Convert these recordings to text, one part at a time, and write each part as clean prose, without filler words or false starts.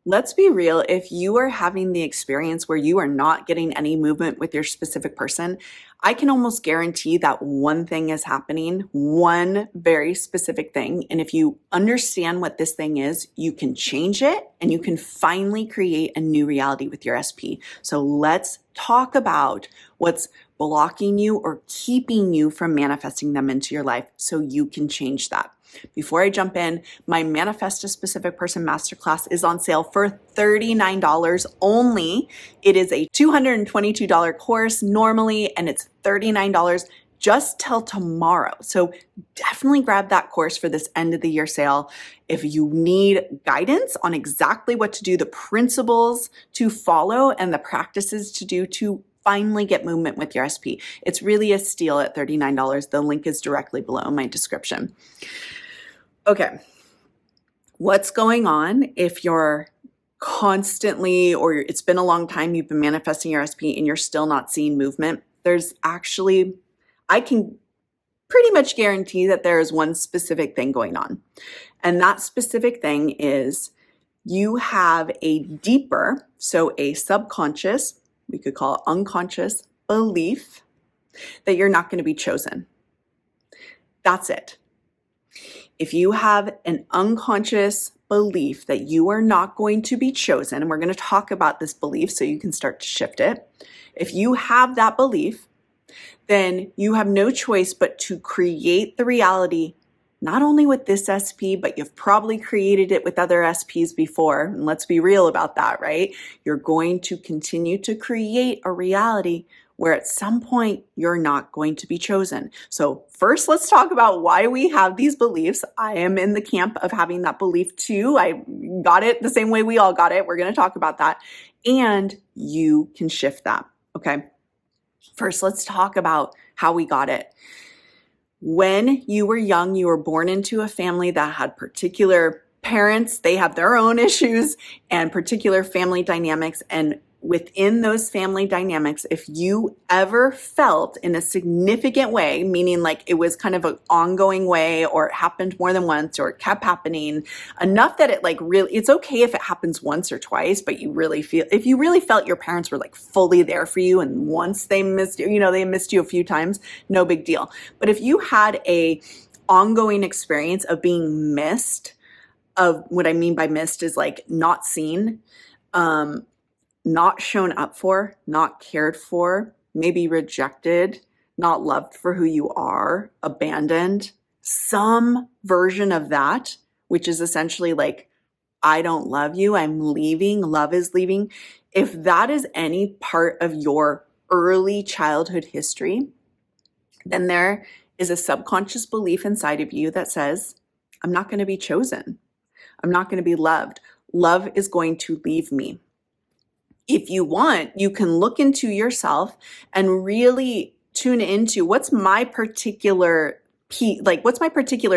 Let's be real. If you are having the experience where you are not getting any movement with your specific person, I can almost guarantee that one thing is happening, one very specific thing. And if you understand what this thing is, you can change it and you can finally create a new reality with your SP. So let's talk about what's blocking you or keeping you from manifesting them into your life so you can change that. Before I jump in, my Manifest a Specific Person Masterclass is on sale for $39 only. It is a $222 course normally, and it's $39 just till tomorrow. So definitely grab that course for this end of the year sale. If you need guidance on exactly what to do, the principles to follow and the practices to do to finally get movement with your SP, it's really a steal at $39. The link is directly below in my description. Okay, what's going on if you're constantly, or it's been a long time you've been manifesting your SP and you're still not seeing movement? There's actually, I can pretty much guarantee that there is one specific thing going on. And that specific thing is you have a deeper, so a subconscious, we could call it unconscious belief that you're not going to be chosen. That's it. If you have an unconscious belief that you are not going to be chosen, and we're going to talk about this belief so you can start to shift it. If you have that belief, then you have no choice but to create the reality, not only with this SP, but you've probably created it with other SPs before. And let's be real about that, right? You're going to continue to create a reality where at some point you're not going to be chosen. So first, let's talk about why we have these beliefs. I am in the camp of having that belief too. I got it the same way we all got it. We're going to talk about that. And you can shift that. Okay. First, let's talk about how we got it. When you were young, you were born into a family that had particular parents. They have their own issues and particular family dynamics. And within those family dynamics, if you ever felt in a significant way, meaning like it was kind of an ongoing way, or it happened more than once, or it kept happening enough that it like really, it's okay if it happens once or twice, but you really feel, if you really felt your parents were like fully there for you, and once they missed you, they missed you a few times, no big deal. But if you had a ongoing experience of being missed, of what I mean by missed is like not seen, not shown up for, not cared for, maybe rejected, not loved for who you are, abandoned, some version of that, which is essentially like, I don't love you, I'm leaving, love is leaving. If that is any part of your early childhood history, then there is a subconscious belief inside of you that says, I'm not going to be chosen. I'm not going to be loved. Love is going to leave me. If you want, you can look into yourself and really tune into what's my particular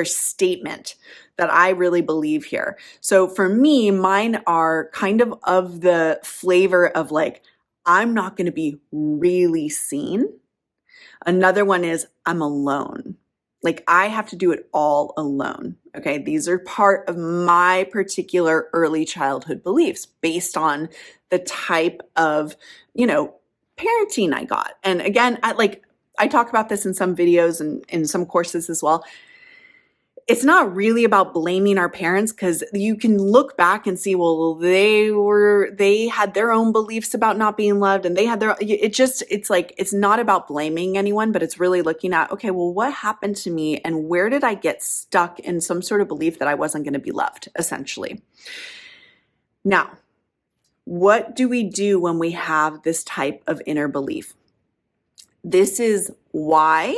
statement that I really believe here. So for me, mine are kind of the flavor of like, I'm not going to be really seen. Another one is I'm alone. Like I have to do it all alone. Okay. These are part of my particular early childhood beliefs based on the type of, parenting I got. And again, I talk about this in some videos and in some courses as well. It's not really about blaming our parents, because you can look back and see, well, they had their own beliefs about not being loved, and they had it's not about blaming anyone, but it's really looking at, okay, well, what happened to me and where did I get stuck in some sort of belief that I wasn't going to be loved, essentially. Now, what do we do when we have this type of inner belief? This is why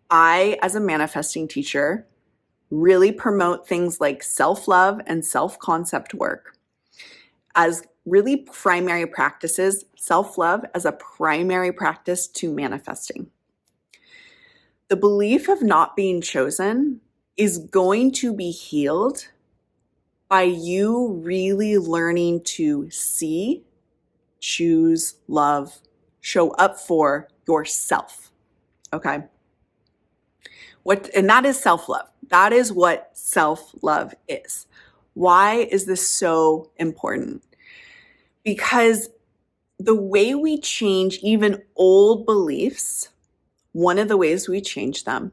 I, as a manifesting teacher, really promote things like self-love and self-concept work as really primary practices, self-love as a primary practice to manifesting. The belief of not being chosen is going to be healed by you really learning to see, choose, love, show up for yourself. Okay? And that is self-love. That is what self-love is. Why is this so important? Because the way we change even old beliefs, one of the ways we change them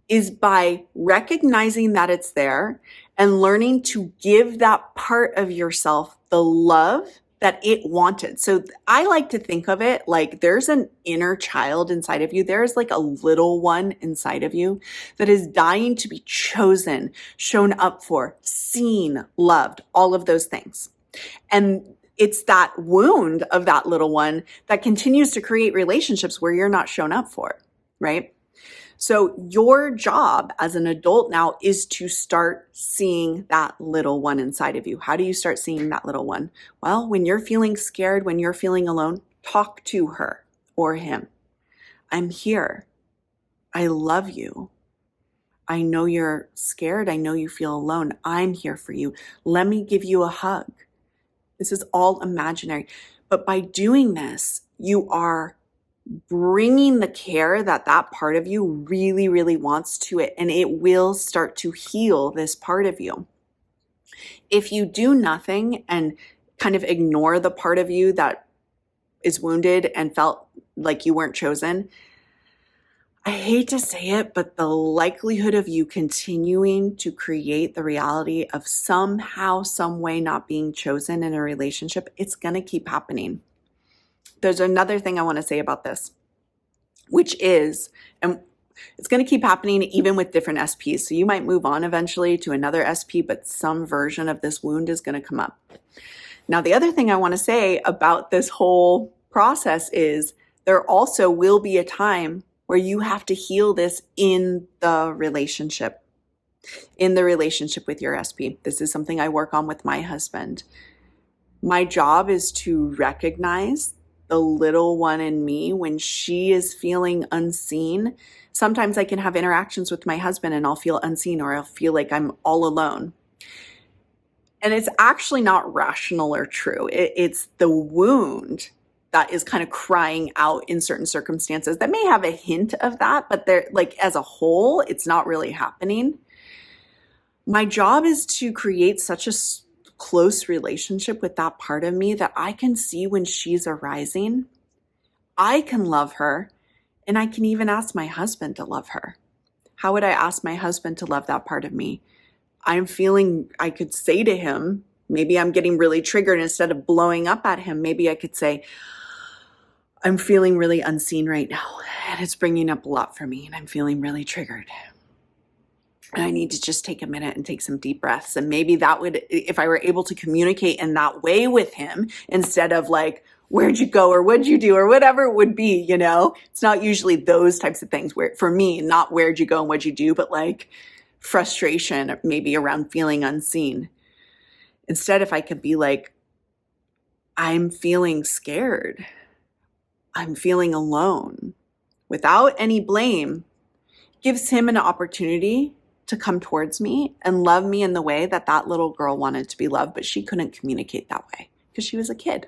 is by recognizing that it's there and learning to give that part of yourself the love that it wanted. So I like to think of it like there's an inner child inside of you. There's like a little one inside of you that is dying to be chosen, shown up for, seen, loved, all of those things. And it's that wound of that little one that continues to create relationships where you're not shown up for, right? So your job as an adult now is to start seeing that little one inside of you. How do you start seeing that little one? Well, when you're feeling scared, when you're feeling alone, talk to her or him. I'm here. I love you. I know you're scared. I know you feel alone. I'm here for you. Let me give you a hug. This is all imaginary. But by doing this, you are bringing the care that that part of you really, really wants to it, and it will start to heal this part of you. If you do nothing and kind of ignore the part of you that is wounded and felt like you weren't chosen, I hate to say it, but the likelihood of you continuing to create the reality of somehow, some way not being chosen in a relationship, it's going to keep happening. There's another thing I want to say about this, which is, and it's going to keep happening even with different SPs. So you might move on eventually to another SP, but some version of this wound is going to come up. Now, the other thing I want to say about this whole process is there also will be a time where you have to heal this in the relationship with your SP. This is something I work on with my husband. My job is to recognize the little one in me when she is feeling unseen. Sometimes I can have interactions with my husband and I'll feel unseen, or I'll feel like I'm all alone. And it's actually not rational or true. It's the wound that is kind of crying out in certain circumstances that may have a hint of that, but they're like, as a whole, it's not really happening. My job is to create such a close relationship with that part of me that I can see when she's arising. I can love her, and I can even ask my husband to love her. How would I ask my husband to love that part of me? I could say to him, maybe I'm getting really triggered, instead of blowing up at him, maybe I could say, I'm feeling really unseen right now, and it's bringing up a lot for me, and I'm feeling really triggered. And I need to just take a minute and take some deep breaths. And maybe that would, if I were able to communicate in that way with him, instead of like, where'd you go, or what'd you do, or whatever it would be, it's not usually those types of things where, for me, not where'd you go and what'd you do, but like frustration, maybe around feeling unseen. Instead, if I could be like, I'm feeling scared, I'm feeling alone, without any blame, gives him an opportunity to come towards me and love me in the way that that little girl wanted to be loved, but she couldn't communicate that way because she was a kid.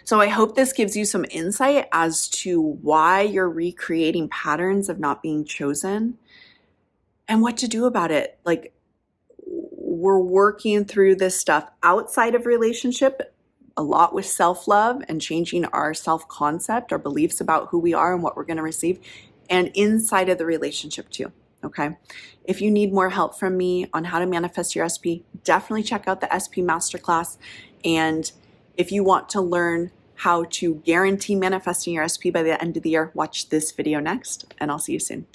So I hope this gives you some insight as to why you're recreating patterns of not being chosen and what to do about it. Like, we're working through this stuff outside of relationship, a lot with self-love and changing our self-concept, our beliefs about who we are and what we're going to receive, and inside of the relationship too. Okay. If you need more help from me on how to manifest your SP, definitely check out the SP Masterclass. And if you want to learn how to guarantee manifesting your SP by the end of the year, watch this video next, and I'll see you soon.